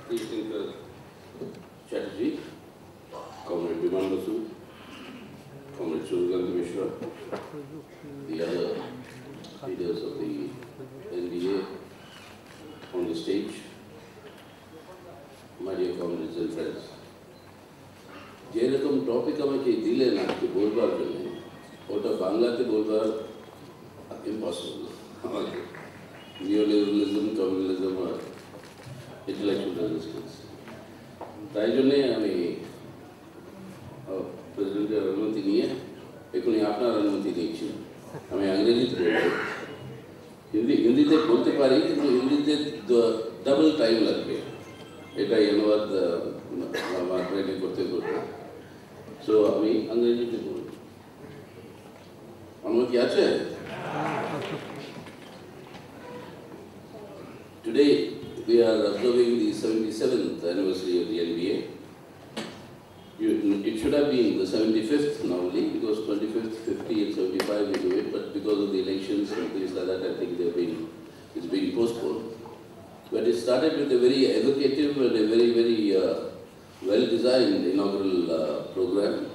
Thinker Chatterjee, Comrade Biman Basu, Comrade Sitaram Yechury, the other leaders of the NBA on the stage, my dear comrades and friends. जे रकम topic हमें के दिले ना कि बोलबार करने, ओटा बांग्ला के बोलबार impossible. हमारे Neoliberalism, communalism और intellectual resistance. ताई जो ने हमें प्रेसिडेंट का रणनीति नहीं है, एक उन्हें अपना रणनीति देखी, हमें अंग्रेजी तो बोलते, हिंदी ते बोलते पारी, किंतु हिंदी ते डबल टाइम लग गया, एटा ये अनुवाद मार्केट में करते, so हमें अंग्रेजी ते बोलते, हम लोग क्या चाहे? Today we are observing the 77th anniversary of the NBA. It should have been the 75th normally, because 25th, 50 and 75 we do it, but because of the elections and things like that, I think it's been postponed. But it started with a very evocative and a very well-designed inaugural program,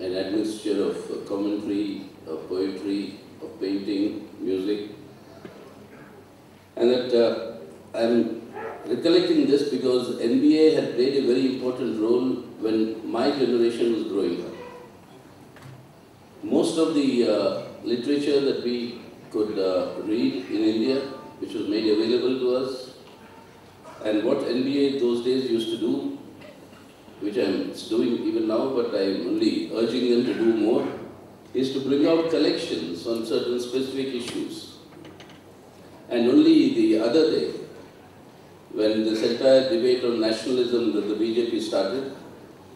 an admixture of commentary, of poetry, of painting, music. And that I'm recollecting this because NBA had played a very important role when my generation was growing up. Most of the literature that we could read in India, which was made available to us, and what NBA those days used to do, which I'm doing even now, but I'm only urging them to do more, is to bring out collections on certain specific issues. And only the other day, when this entire debate on nationalism that the BJP started,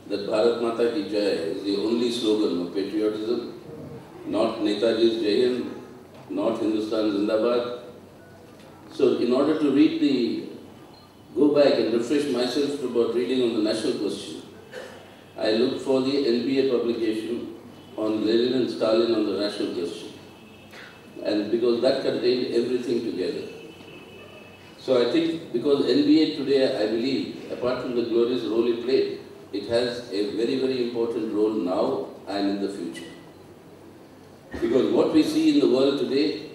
that Bharat Mata Ki Jai is the only slogan of patriotism, not Netaji's Jai Hind, not Hindustan Zindabad. So in order to go back and refresh myself about reading on the national question, I looked for the NBA publication on Lenin and Stalin on the national question. And because that contained everything together. So I think because NBA today, I believe, apart from the glorious role it played, it has a very important role now and in the future. Because what we see in the world today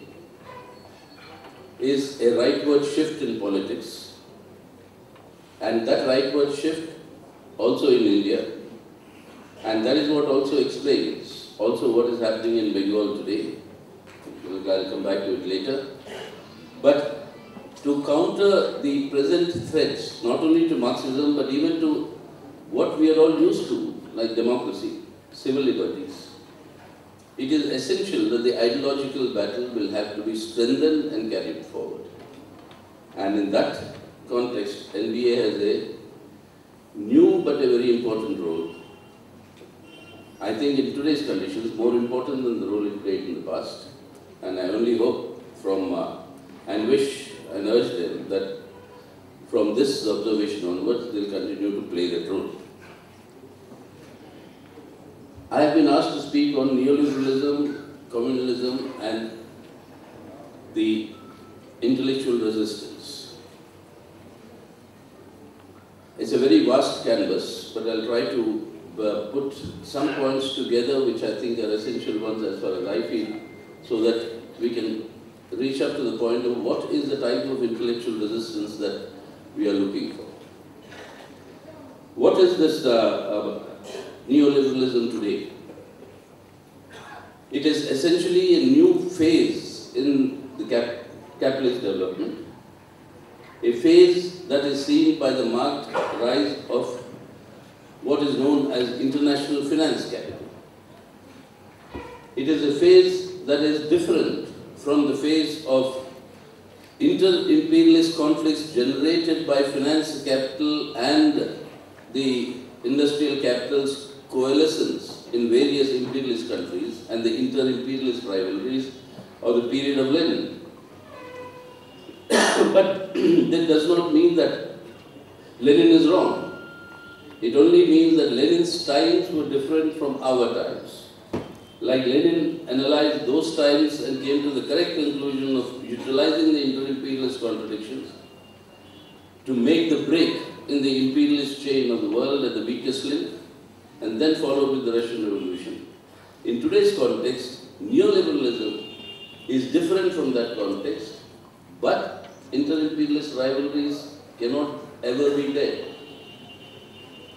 is a rightward shift in politics. And that rightward shift also in India. And that is what also explains also what is happening in Bengal today. I'll come back to it later. But to counter the present threats, not only to Marxism, but even to what we are all used to, like democracy, civil liberties, it is essential that the ideological battle will have to be strengthened and carried forward. And in that context, NBA has a new but a very important role. I think in today's conditions, more important than the role it played in the past. And I only hope and wish and urge them that from this observation onwards, they'll continue to play that role. I have been asked to speak on neoliberalism, communalism, and the intellectual resistance. It's a very vast canvas, but I'll try to put some points together which I think are essential ones as far as I feel, so that we can reach up to the point of what is the type of intellectual resistance that we are looking for. What is this neoliberalism today? It is essentially a new phase in the capitalist development, a phase that is seen by the marked rise of what is known as international finance capital. It is a phase that is different from the phase of inter-imperialist conflicts generated by finance capital and the industrial capital's coalescence in various imperialist countries and the inter-imperialist rivalries of the period of Lenin. But that does not mean that Lenin is wrong. It only means that Lenin's times were different from our times. Like Lenin analyzed those times and came to the correct conclusion of utilizing the inter-imperialist contradictions, to make the break in the imperialist chain of the world at the weakest link, and then followed with the Russian Revolution. In today's context, neoliberalism is different from that context, but inter-imperialist rivalries cannot ever be dead.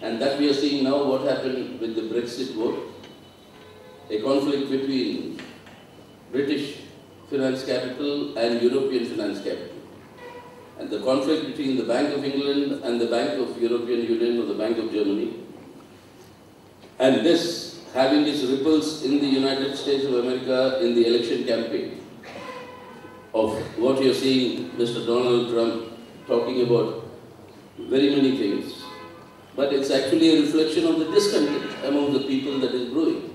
And that we are seeing now what happened with the Brexit vote, a conflict between British finance capital and European finance capital. And the conflict between the Bank of England and the Bank of European Union or the Bank of Germany. And this having its ripples in the United States of America in the election campaign of what you're seeing Mr. Donald Trump talking about very many things. But it's actually a reflection of the discontent among the people that is brewing.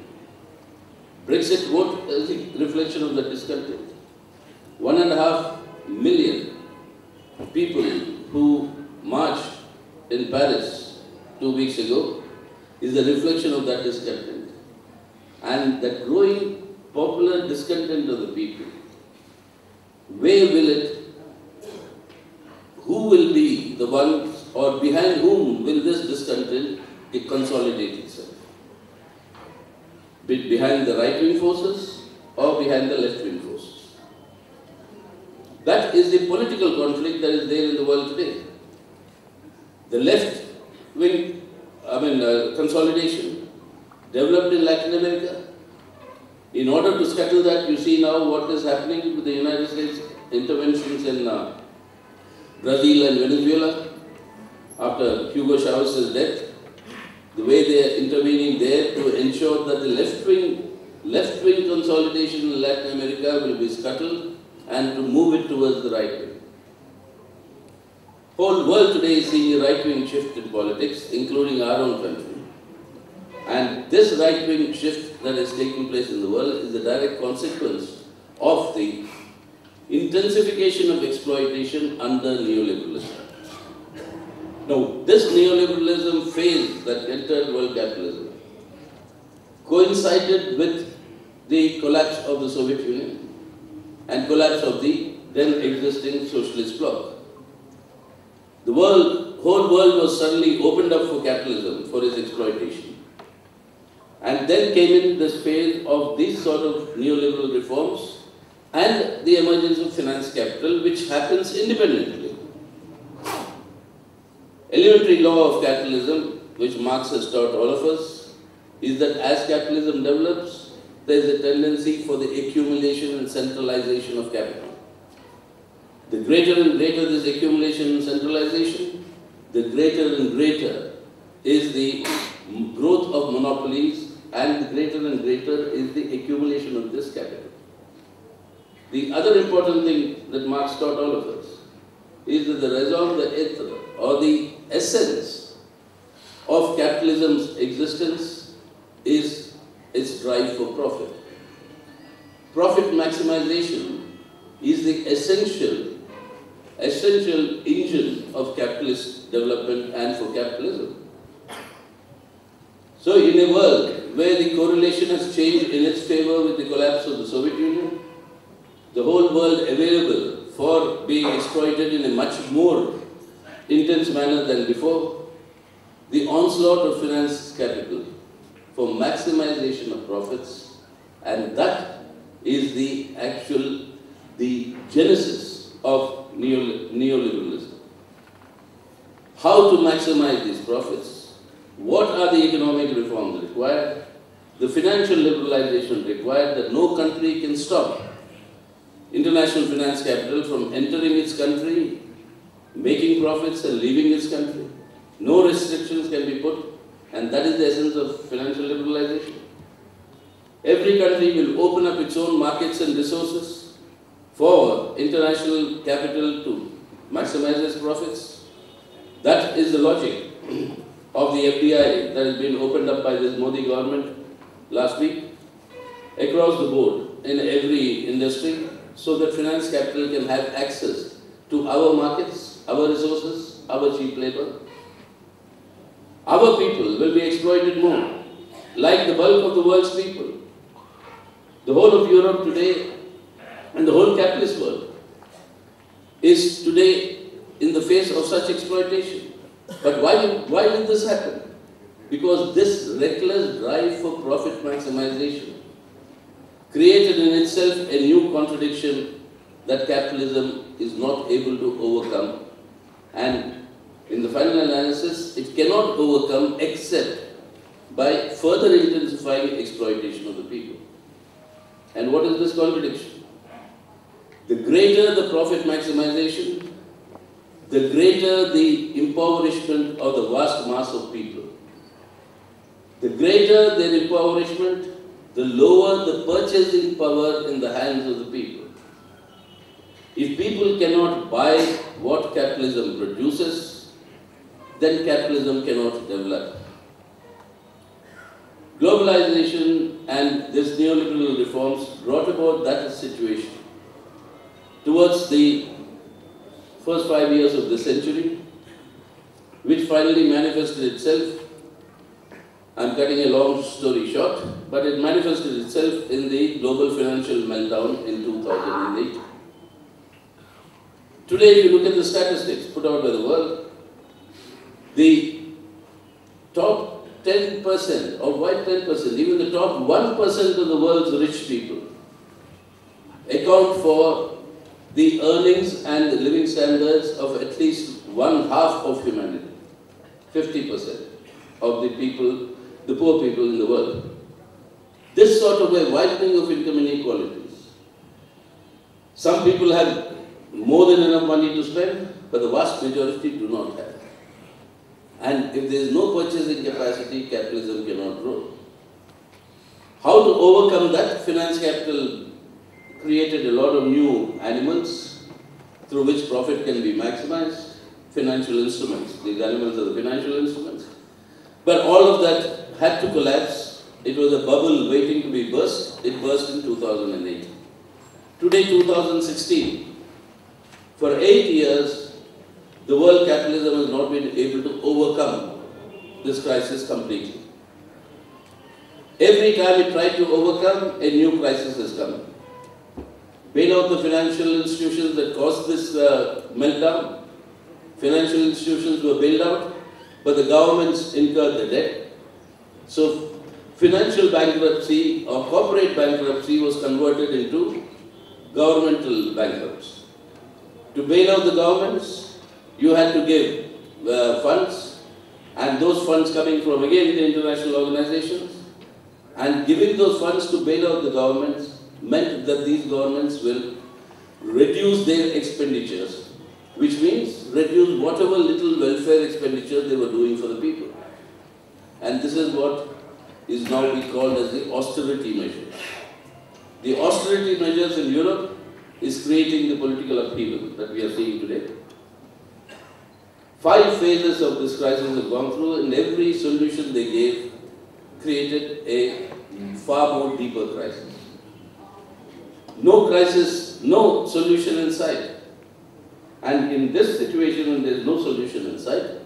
Brexit vote is a reflection of the discontent. 1.5 million people who marched in Paris 2 weeks ago is a reflection of that discontent. And that growing popular discontent of the people, where will it, who will be the ones or behind whom will this discontent consolidate itself? Behind the right-wing forces or behind the left-wing forces? That is the political conflict that is there in the world today. The left-wing, consolidation developed in Latin America. In order to scuttle that, you see now what is happening with the United States interventions in Brazil and Venezuela after Hugo Chavez's death. The way they are intervening there to ensure that the left-wing consolidation in Latin America will be scuttled and to move it towards the right wing. Whole world today is seeing a right-wing shift in politics, including our own country. And this right-wing shift that is taking place in the world is a direct consequence of the intensification of exploitation under neoliberalism. Now, this neoliberalism phase that entered world capitalism coincided with the collapse of the Soviet Union and collapse of the then existing socialist bloc. The whole world was suddenly opened up for capitalism, for its exploitation. And then came in this phase of these sort of neoliberal reforms and the emergence of finance capital, which happens independently. Elementary law of capitalism, which Marx has taught all of us, is that as capitalism develops, there is a tendency for the accumulation and centralization of capital. The greater and greater this accumulation and centralization, the greater and greater is the growth of monopolies, and the greater and greater is the accumulation of this capital. The other important thing that Marx taught all of us is that the raison d'être, or the essence of capitalism's existence, is its drive for profit. Profit maximization is the essential engine of capitalist development and for capitalism. So in a world where the correlation has changed in its favor with the collapse of the Soviet Union, the whole world available for being exploited in a much more intense manner than before, the onslaught of finance capital for maximization of profits, and that is the genesis of neoliberalism. How to maximize these profits? What are the economic reforms required? The financial liberalization required that no country can stop international finance capital from entering its country, making profits and leaving its country. No restrictions can be put, and that is the essence of financial liberalization. Every country will open up its own markets and resources for international capital to maximize its profits. That is the logic of the FDI that has been opened up by this Modi government last week across the board in every industry, so that finance capital can have access to our markets, our resources, our cheap labor. Our people will be exploited more, like the bulk of the world's people. The whole of Europe today and the whole capitalist world is today in the face of such exploitation. But why did this happen? Because this reckless drive for profit maximization created in itself a new contradiction that capitalism is not able to overcome, and in the final analysis, it cannot overcome except by further intensifying exploitation of the people. And what is this contradiction? The greater the profit maximization, the greater the impoverishment of the vast mass of people. The greater their impoverishment, the lower the purchasing power in the hands of the people. If people cannot buy what capitalism produces, then capitalism cannot develop. Globalization and these neoliberal reforms brought about that situation. Towards the first 5 years of the century, which finally manifested itself, I'm cutting a long story short, but it manifested itself in the global financial meltdown in 2008. Today, if you look at the statistics put out by the world, the top 10%, or why 10%, even the top 1% of the world's rich people account for the earnings and the living standards of at least one half of humanity, 50% of the people, the poor people in the world. This sort of a widening of income inequalities. Some people have more than enough money to spend, but the vast majority do not have. And if there is no purchasing capacity, capitalism cannot grow. How to overcome that? Finance capital created a lot of new animals through which profit can be maximized. Financial instruments, these animals are the financial instruments. But all of that had to collapse. It was a bubble waiting to be burst. It burst in 2008. Today, 2016. For 8 years, the world capitalism has not been able to overcome this crisis completely. Every time it tried to overcome, a new crisis has come. Bail out the financial institutions that caused this meltdown. Financial institutions were bailed out, but the governments incurred the debt. So financial bankruptcy or corporate bankruptcy was converted into governmental bankruptcy. To bail out the governments, you had to give funds, and those funds coming from, again, the international organizations, and giving those funds to bail out the governments meant that these governments will reduce their expenditures, which means reduce whatever little welfare expenditure they were doing for the people. And this is what is now be called as the austerity measures. The austerity measures in Europe is creating the political upheaval that we are seeing today. 5 phases of this crisis have gone through, and every solution they gave created a far more deeper crisis. No crisis, no solution in sight. And in this situation, when there is no solution in sight,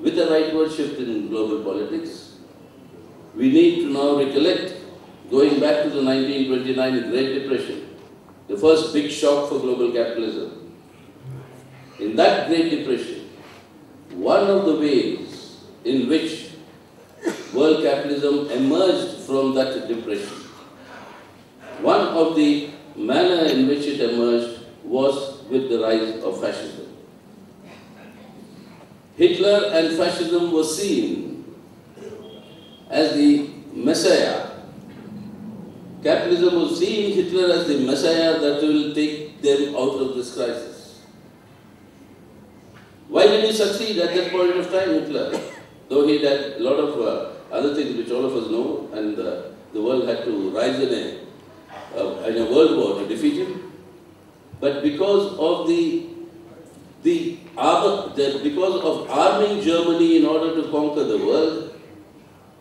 with a rightward shift in global politics, we need to now recollect, going back to the 1929 Great Depression, the first big shock for global capitalism. In that Great Depression, one of the ways in which world capitalism emerged from that depression, one of the manner in which it emerged was with the rise of fascism. Hitler and fascism were seen as the messiah. Capitalism was seeing Hitler as the messiah that will take them out of this crisis. Why did he succeed at that point of time, Hitler? Though he had a lot of other things which all of us know, and the world had to rise in a world war to defeat him. But because of because of arming Germany in order to conquer the world,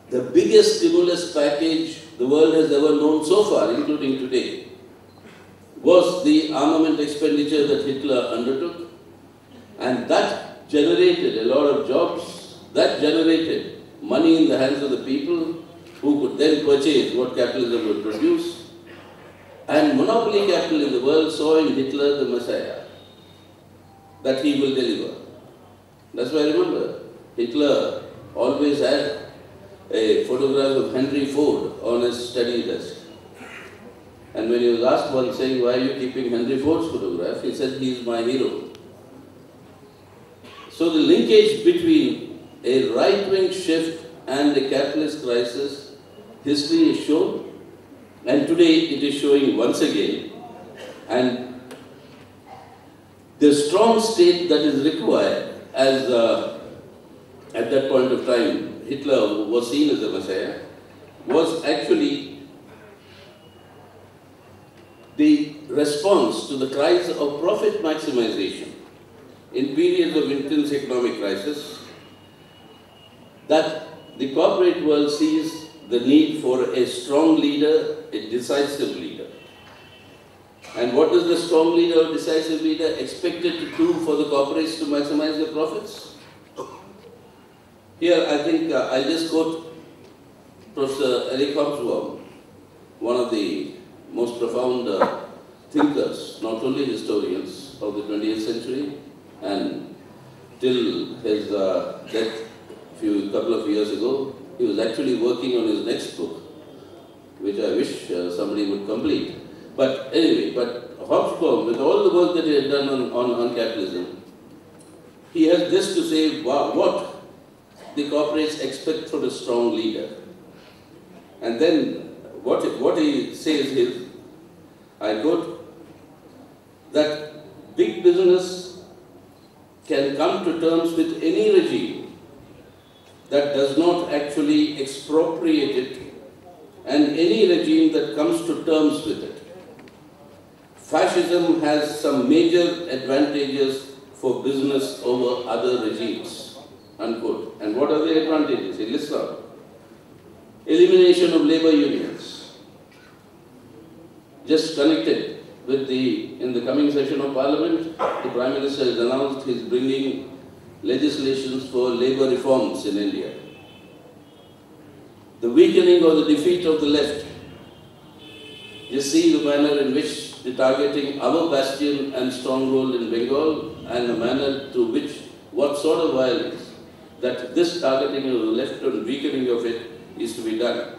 the biggest stimulus package the world has ever known so far, including today, was the armament expenditure that Hitler undertook. And that generated a lot of jobs, that generated money in the hands of the people who could then purchase what capitalism would produce. And monopoly capital in the world saw in Hitler the messiah. that he will deliver. That's why I remember Hitler always had a photograph of Henry Ford on his study desk. And when he was asked once saying, why are you keeping Henry Ford's photograph? He said, he is my hero. So the linkage between a right-wing shift and a capitalist crisis, history is shown, and today it is showing once again. And the strong state that is required, as at that point of time Hitler was seen as a messiah, was actually the response to the cries of profit maximization in periods of intense economic crisis, that the corporate world sees the need for a strong leader, a decisive leader. And what is the strong leader or decisive leader expected to do for the corporates to maximize their profits? Here, I think I'll just quote Professor Eric Hobsbawm, one of the most profound thinkers, not only historians of the 20th century, and till his death a couple of years ago, he was actually working on his next book, which I wish somebody would complete. But anyway, Hobsbawm, with all the work that he had done on capitalism, he has this to say what the corporates expect from a strong leader. And then what he says is, I quote, that big business can come to terms with any regime that does not actually expropriate it, and any regime that comes to terms with it. Fascism has some major advantages for business over other regimes, unquote. And what are the advantages? He lists out. Elimination of labor unions. Just connected with in the coming session of Parliament, the Prime Minister has announced he is bringing legislations for labor reforms in India. The weakening or the defeat of the left. You see the manner in which the targeting our bastion and stronghold in Bengal, and the manner to which, what sort of violence, that this targeting of the left and weakening of it is to be done.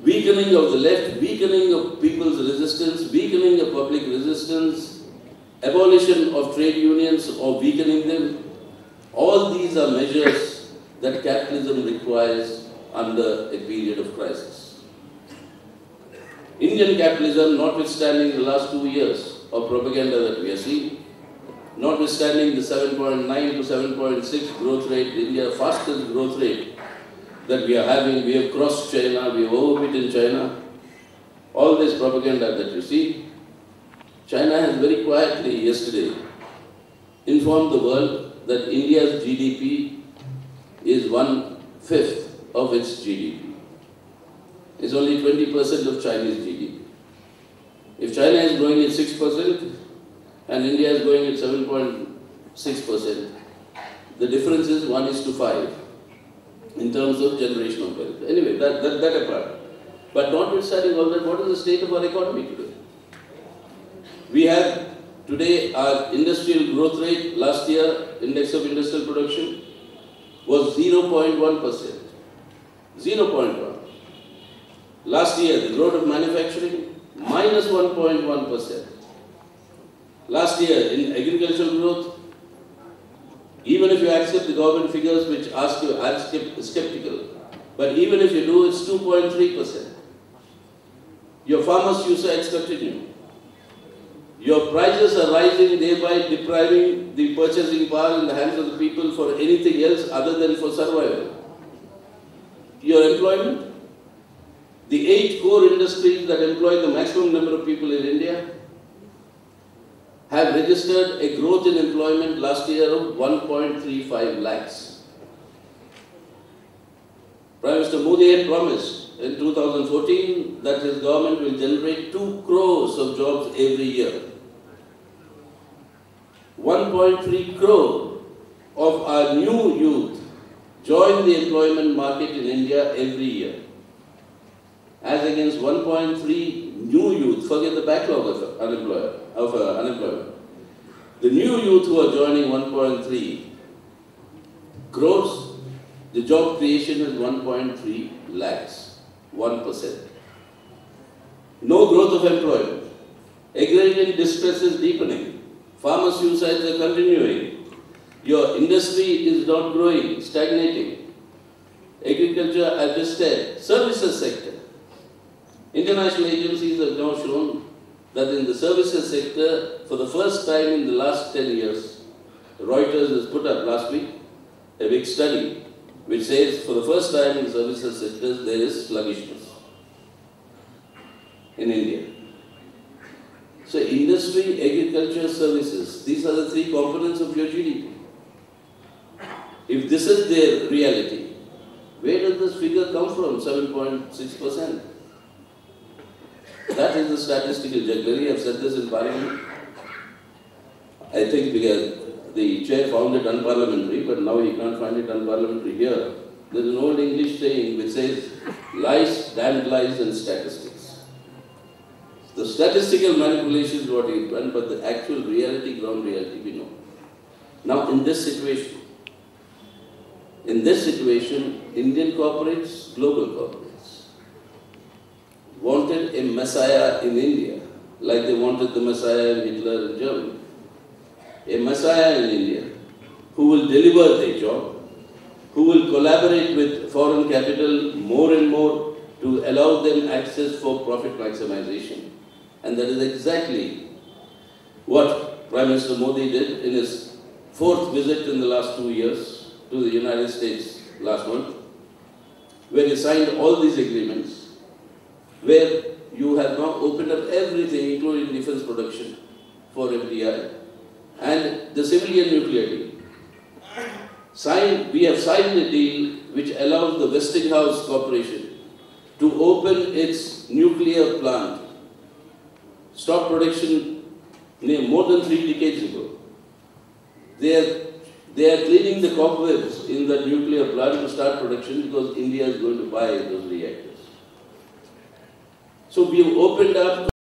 Weakening of the left, weakening of people's resistance, weakening of public resistance, abolition of trade unions or weakening them, all these are measures that capitalism requires under a period of crisis. Indian capitalism, notwithstanding the last 2 years of propaganda that we are seeing, notwithstanding the 7.9 to 7.6 growth rate, India fastest growth rate that we are having, we have crossed China, we have overbeaten China, all this propaganda that you see, China has very quietly yesterday informed the world that India's GDP is 1/5 of its GDP. It's only 20% of Chinese GDP. If China is growing at 6% and India is growing at 7.6%, the difference is 1:5 in terms of generational wealth. Anyway, that apart. But notwithstanding all that, what is the state of our economy today? We have today our industrial growth rate, last year, index of industrial production, was 0.1%. 0.1. Last year, the growth of manufacturing, minus 1.1%. Last year, in agricultural growth, even if you accept the government figures which ask you, are skeptical, but even if you do, it's 2.3%. Your farmers' suicides continue. Your prices are rising, thereby depriving the purchasing power in the hands of the people for anything else other than for survival. Your employment, the 8 core industries that employ the maximum number of people in India have registered a growth in employment last year of 1.35 lakhs. Prime Minister Modi had promised in 2014 that his government will generate 2 crores of jobs every year. 1.3 crore of our new youth join the employment market in India every year. As against 1.3 new youth, forget the backlog of unemployment. The new youth who are joining 1.3 crores, the job creation is 1.3 lakhs, 1%. No growth of employment. Agrarian distress is deepening. Farmer suicides are continuing. Your industry is not growing, stagnating. Agriculture, I just said, services sector. International agencies have now shown that in the services sector, for the first time in the last 10 years, Reuters has put up last week a big study which says for the first time in services sectors there is sluggishness in India. So industry, agriculture, services, these are the three components of your GDP. If this is their reality, where does this figure come from, 7.6%? That is the statistical jugglery. I've said this in Parliament. I think because the chair found it unparliamentary, but now he can't find it unparliamentary here. There's an old English saying which says, lies, damned lies and statistics. The statistical manipulation is what he's done, but the actual reality, ground reality, we know. Now in this situation, Indian corporates, global corporates, wanted a messiah in India, like they wanted the messiah in Hitler in Germany. A messiah in India who will deliver their job, who will collaborate with foreign capital more and more to allow them access for profit maximization. And that is exactly what Prime Minister Modi did in his 4th visit in the last 2 years to the United States last month, where he signed all these agreements, where you have now opened up everything, including defense production for FDI, and the civilian nuclear deal. We have signed a deal which allows the Westinghouse Corporation to open its nuclear plant, stop production more than 3 decades ago. They are cleaning the cobwebs in the nuclear plant to start production because India is going to buy those reactors. So we have opened up